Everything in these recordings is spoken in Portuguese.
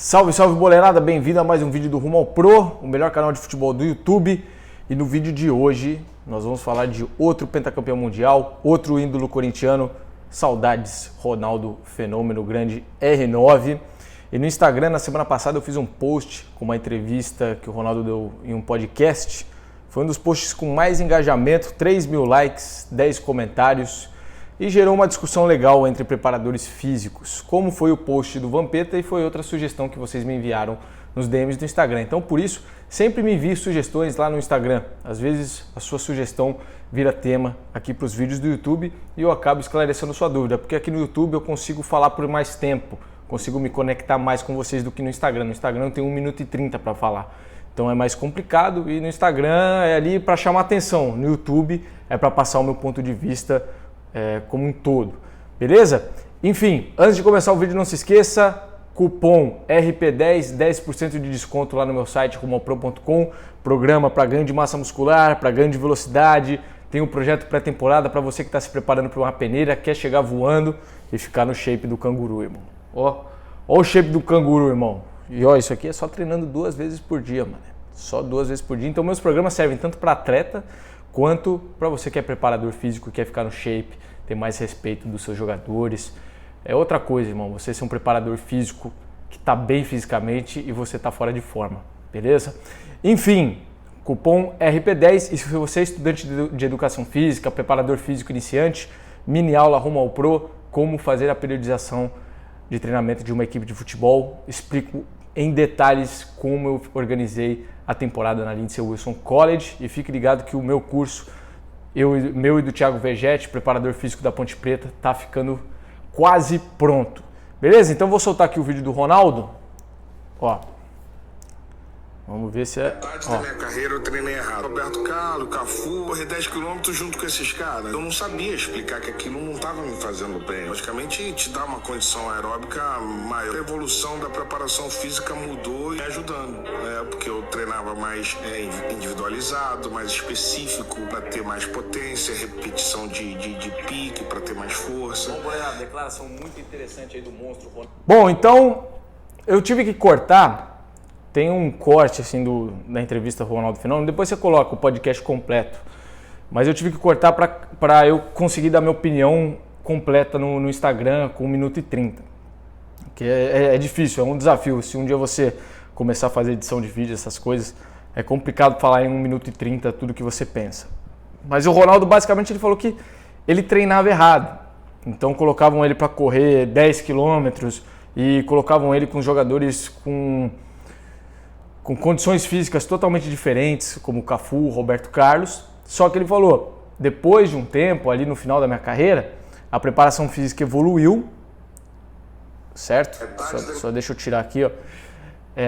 Salve, salve boleirada, bem-vindo a mais um vídeo do Rumo ao Pro, o melhor canal de futebol do YouTube. E no vídeo de hoje nós vamos falar de outro pentacampeão mundial, outro ídolo corintiano, saudades Ronaldo Fenômeno, grande R9. E no Instagram, na semana passada, eu fiz um post com uma entrevista que o Ronaldo deu em um podcast. Foi um dos posts com mais engajamento, 3.000 likes, 10 comentários. E gerou uma discussão legal entre preparadores físicos, como foi o post do Vampeta e foi outra sugestão que vocês me enviaram nos DMs do Instagram. Então, por isso, sempre me envie sugestões lá no Instagram. Às vezes, a sua sugestão vira tema aqui para os vídeos do YouTube e eu acabo esclarecendo sua dúvida, porque aqui no YouTube eu consigo falar por mais tempo, consigo me conectar mais com vocês do que no Instagram. No Instagram eu tenho 1 minuto e 30 para falar. Então é mais complicado e no Instagram é ali para chamar atenção. No YouTube é para passar o meu ponto de vista como um todo, beleza? Enfim, antes de começar o vídeo, não se esqueça, cupom RP10, 10% de desconto lá no meu site rumoaopro.com, programa para ganho de massa muscular, para ganho de velocidade, tem um projeto pré-temporada para você que está se preparando para uma peneira, quer chegar voando e ficar no shape do canguru, irmão. Ó o shape do canguru, irmão. E ó, isso aqui é só treinando 2 vezes por dia, mano. Só 2 vezes por dia. Então meus programas servem tanto para atleta quanto para você que é preparador físico, quer ficar no shape, ter mais respeito dos seus jogadores. É outra coisa, irmão, você ser um preparador físico que está bem fisicamente e você está fora de forma, beleza? Enfim, cupom RP10 e se você é estudante de educação física, preparador físico iniciante, mini aula Rumo ao Pro, como fazer a periodização de treinamento de uma equipe de futebol. Explico em detalhes como eu organizei a temporada na Lindsey Wilson College e fique ligado que o meu curso, meu e do Thiago Vegetti, preparador físico da Ponte Preta, tá ficando quase pronto. Beleza? Então vou soltar aqui o vídeo do Ronaldo. Ó. Vamos ver se é... Metade da minha carreira eu treinei errado. Roberto Carlos, Cafu, correr 10 km junto com esses caras. Eu não sabia explicar que aquilo não estava me fazendo bem. Logicamente te dá uma condição aeróbica maior. A evolução da preparação física mudou e me ajudando. Porque eu treinava mais individualizado, mais específico, para ter mais potência, repetição de pique, para ter mais força. Bom, galera, declaração muito interessante aí do monstro Ronaldo. Bom, então eu tive que cortar. Tem um corte assim da entrevista do Ronaldo Fenômeno, depois você coloca o podcast completo. Mas eu tive que cortar para eu conseguir dar minha opinião completa no Instagram com 1 minuto e 30. Que é difícil, é um desafio. Se um dia você começar a fazer edição de vídeo, essas coisas, é complicado falar em 1 minuto e 30 tudo que você pensa. Mas o Ronaldo basicamente ele falou que ele treinava errado. Então colocavam ele para correr 10 quilômetros e colocavam ele com jogadores com condições físicas totalmente diferentes, como o Cafu, o Roberto Carlos. Só que ele falou, depois de um tempo, ali no final da minha carreira, a preparação física evoluiu, certo? Só deixa eu tirar aqui, ó.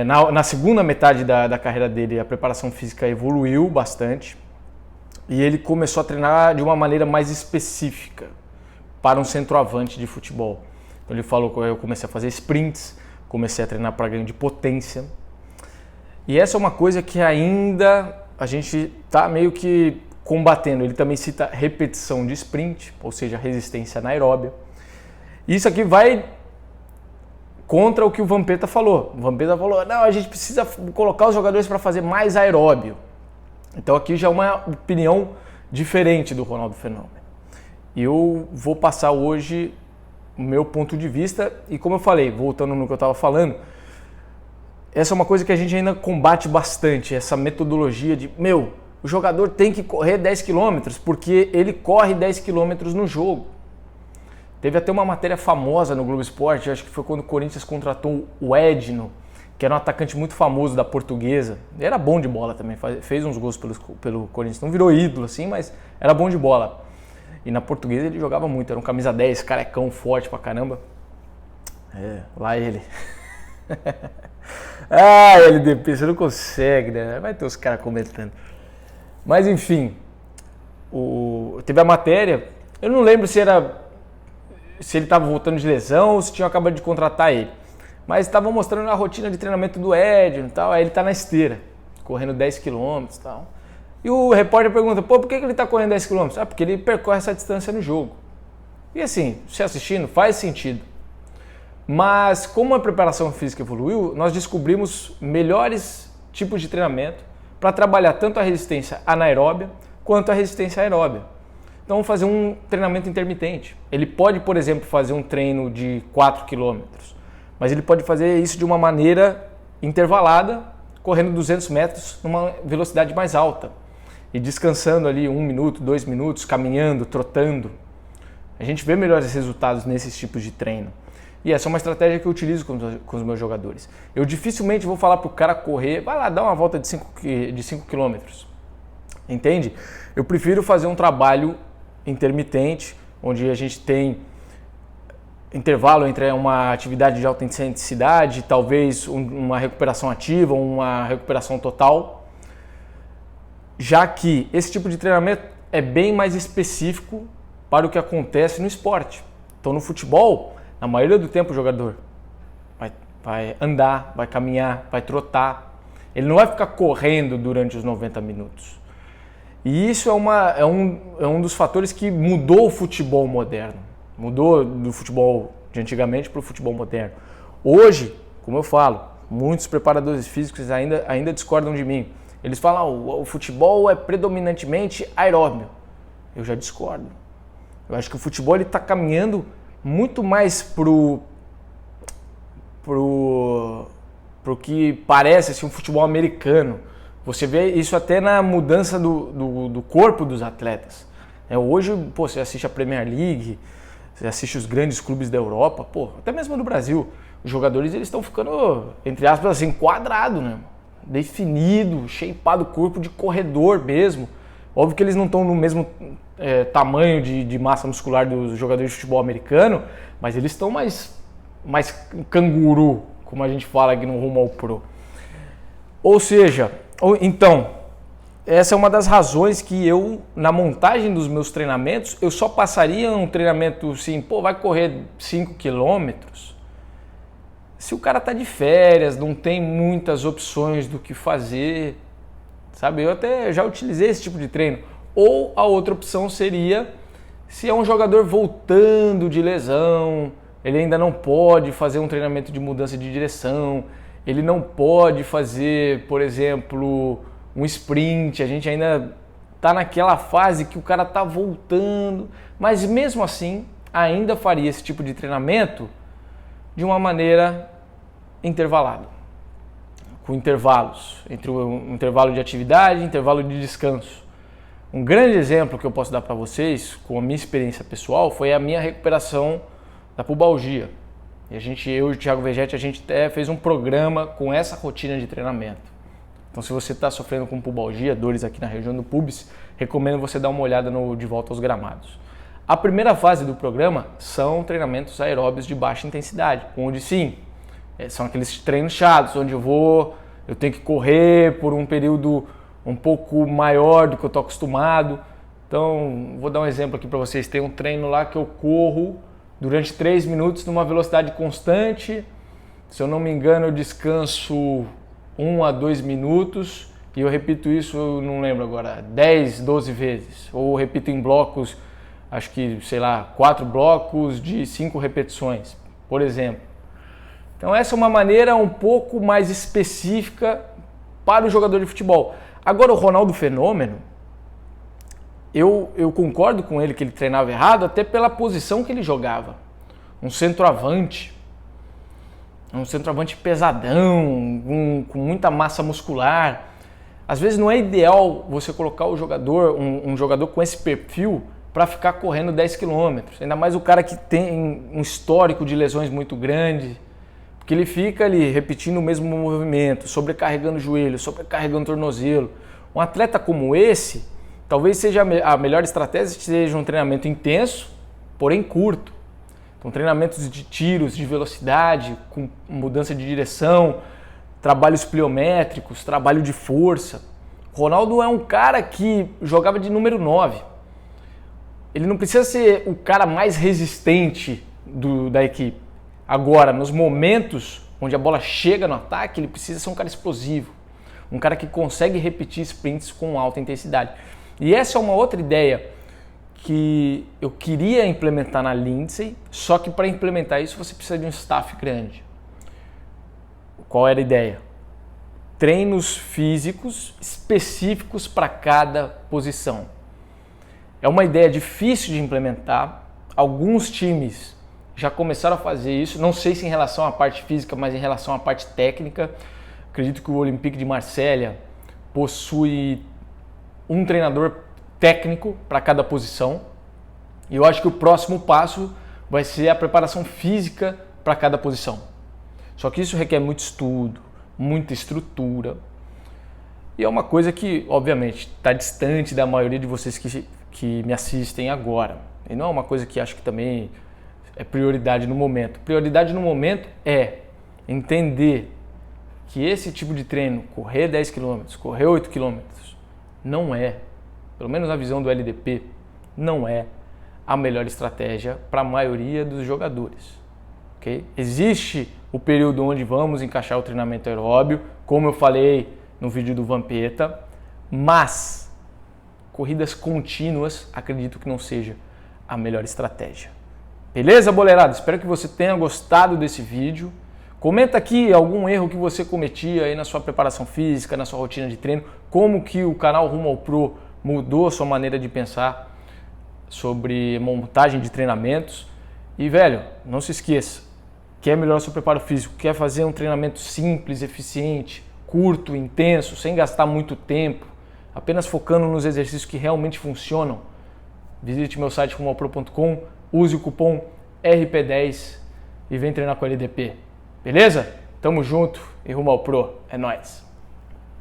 Na segunda metade da carreira dele, a preparação física evoluiu bastante e ele começou a treinar de uma maneira mais específica para um centroavante de futebol. Então ele falou que eu comecei a fazer sprints, comecei a treinar para ganho de potência. E essa é uma coisa que ainda a gente está meio que combatendo. Ele também cita repetição de sprint, ou seja, resistência anaeróbia. Isso aqui vai contra o que o Vampeta falou. O Vampeta falou, não, a gente precisa colocar os jogadores para fazer mais aeróbio. Então aqui já é uma opinião diferente do Ronaldo Fenômeno. E eu vou passar hoje o meu ponto de vista e como eu falei, voltando no que eu estava falando, essa é uma coisa que a gente ainda combate bastante, essa metodologia de, o jogador tem que correr 10 km, porque ele corre 10 km no jogo. Teve até uma matéria famosa no Globo Esporte, acho que foi quando o Corinthians contratou o Edno, que era um atacante muito famoso da Portuguesa. Ele era bom de bola também, fez uns gols pelo Corinthians, não virou ídolo assim, mas era bom de bola. E na Portuguesa ele jogava muito, era um camisa 10, carecão, forte pra caramba. Lá ele... LDP, você não consegue, né? Vai ter os caras comentando. Mas enfim, teve a matéria, eu não lembro se ele estava voltando de lesão ou se tinha acabado de contratar ele. Mas estavam mostrando a rotina de treinamento do Edno e tal, aí ele tá na esteira, correndo 10 km e tal. E o repórter pergunta, por que ele tá correndo 10 km? Porque ele percorre essa distância no jogo. E assim, se assistindo, faz sentido. Mas como a preparação física evoluiu, nós descobrimos melhores tipos de treinamento para trabalhar tanto a resistência anaeróbia quanto a resistência aeróbia. Então vamos fazer um treinamento intermitente. Ele pode, por exemplo, fazer um treino de 4 km, mas ele pode fazer isso de uma maneira intervalada, correndo 200 metros numa velocidade mais alta e descansando ali 1 minuto, 2 minutos, caminhando, trotando. A gente vê melhores resultados nesses tipos de treino. E essa é uma estratégia que eu utilizo com os meus jogadores. Eu dificilmente vou falar para o cara correr, vai lá, dá uma volta de 5 km. Entende? Eu prefiro fazer um trabalho intermitente, onde a gente tem intervalo entre uma atividade de alta intensidade, talvez uma recuperação ativa, uma recuperação total, já que esse tipo de treinamento é bem mais específico para o que acontece no esporte. Então no futebol, na maioria do tempo o jogador vai andar, vai caminhar, vai trotar. Ele não vai ficar correndo durante os 90 minutos. E isso é um dos fatores que mudou o futebol moderno. Mudou do futebol de antigamente para o futebol moderno. Hoje, como eu falo, muitos preparadores físicos ainda discordam de mim. Eles falam, o futebol é predominantemente aeróbio. Eu já discordo. Eu acho que o futebol está caminhando muito mais pro que parece assim, um futebol americano. Você vê isso até na mudança do corpo dos atletas. Hoje, você assiste a Premier League, você assiste os grandes clubes da Europa, até mesmo no Brasil, os jogadores eles estão ficando, entre aspas, assim, quadrado, né? Definido, shapeado, corpo de corredor mesmo. Óbvio que eles não estão no mesmo tamanho de massa muscular dos jogadores de futebol americano, mas eles estão mais canguru, como a gente fala aqui no rumo ao pro. Ou seja, então, essa é uma das razões que eu, na montagem dos meus treinamentos, eu só passaria um treinamento assim, vai correr 5 quilômetros, se o cara tá de férias, não tem muitas opções do que fazer, sabe? Eu até já utilizei esse tipo de treino. Ou a outra opção seria, se é um jogador voltando de lesão, ele ainda não pode fazer um treinamento de mudança de direção, ele não pode fazer, por exemplo, um sprint, a gente ainda está naquela fase que o cara está voltando, mas mesmo assim ainda faria esse tipo de treinamento de uma maneira intervalada, com intervalos, entre um intervalo de atividade e intervalo de descanso. Um grande exemplo que eu posso dar para vocês, com a minha experiência pessoal, foi a minha recuperação da pubalgia. E eu e o Thiago Vegetti, a gente até fez um programa com essa rotina de treinamento. Então, se você está sofrendo com pubalgia, dores aqui na região do pubis, recomendo você dar uma olhada no De Volta aos Gramados. A primeira fase do programa são treinamentos aeróbios de baixa intensidade, onde sim, são aqueles treinos chatos, onde eu tenho que correr por um período um pouco maior do que eu estou acostumado. Então, vou dar um exemplo aqui para vocês. Tem um treino lá que eu corro durante 3 minutos numa velocidade constante. Se eu não me engano, eu descanso 1 a 2 minutos e eu repito isso, eu não lembro agora, 10, 12 vezes. Ou repito em blocos, acho que, 4 blocos de 5 repetições, por exemplo. Então essa é uma maneira um pouco mais específica para o jogador de futebol. Agora o Ronaldo Fenômeno, eu concordo com ele que ele treinava errado até pela posição que ele jogava. Um centroavante pesadão, com muita massa muscular. Às vezes não é ideal você colocar o jogador, um jogador com esse perfil para ficar correndo 10 km. Ainda mais o cara que tem um histórico de lesões muito grande, porque ele fica ali repetindo o mesmo movimento, sobrecarregando o joelho, sobrecarregando o tornozelo. Um atleta como esse, talvez seja a melhor estratégia, seja um treinamento intenso, porém curto. Então, treinamentos de tiros, de velocidade, com mudança de direção, trabalhos pliométricos, trabalho de força. O Ronaldo é um cara que jogava de número 9. Ele não precisa ser o cara mais resistente da equipe. Agora, nos momentos onde a bola chega no ataque, ele precisa ser um cara explosivo. Um cara que consegue repetir sprints com alta intensidade. E essa é uma outra ideia que eu queria implementar na Lindsay, só que para implementar isso você precisa de um staff grande. Qual era a ideia? Treinos físicos específicos para cada posição. É uma ideia difícil de implementar. Alguns times já começaram a fazer isso, não sei se em relação à parte física, mas em relação à parte técnica. Acredito que o Olympique de Marselha possui um treinador técnico para cada posição. E eu acho que o próximo passo vai ser a preparação física para cada posição. Só que isso requer muito estudo, muita estrutura. E é uma coisa que, obviamente, está distante da maioria de vocês que me assistem agora. E não é uma coisa que acho que também é prioridade no momento. Prioridade no momento é entender que esse tipo de treino, correr 10 km, correr 8 km, não é, pelo menos na visão do LDP, não é a melhor estratégia para a maioria dos jogadores. Okay? Existe o período onde vamos encaixar o treinamento aeróbio, como eu falei no vídeo do Vampeta, mas corridas contínuas acredito que não seja a melhor estratégia. Beleza, boleirada? Espero que você tenha gostado desse vídeo. Comenta aqui algum erro que você cometia aí na sua preparação física, na sua rotina de treino, como que o canal Rumo ao Pro mudou a sua maneira de pensar sobre montagem de treinamentos. E, velho, não se esqueça, quer melhorar o seu preparo físico, quer fazer um treinamento simples, eficiente, curto, intenso, sem gastar muito tempo, apenas focando nos exercícios que realmente funcionam, visite meu site rumoaopro.com, use o cupom RP10 e vem treinar com a LDP. Beleza? Tamo junto e Rumo ao Pro. É nóis!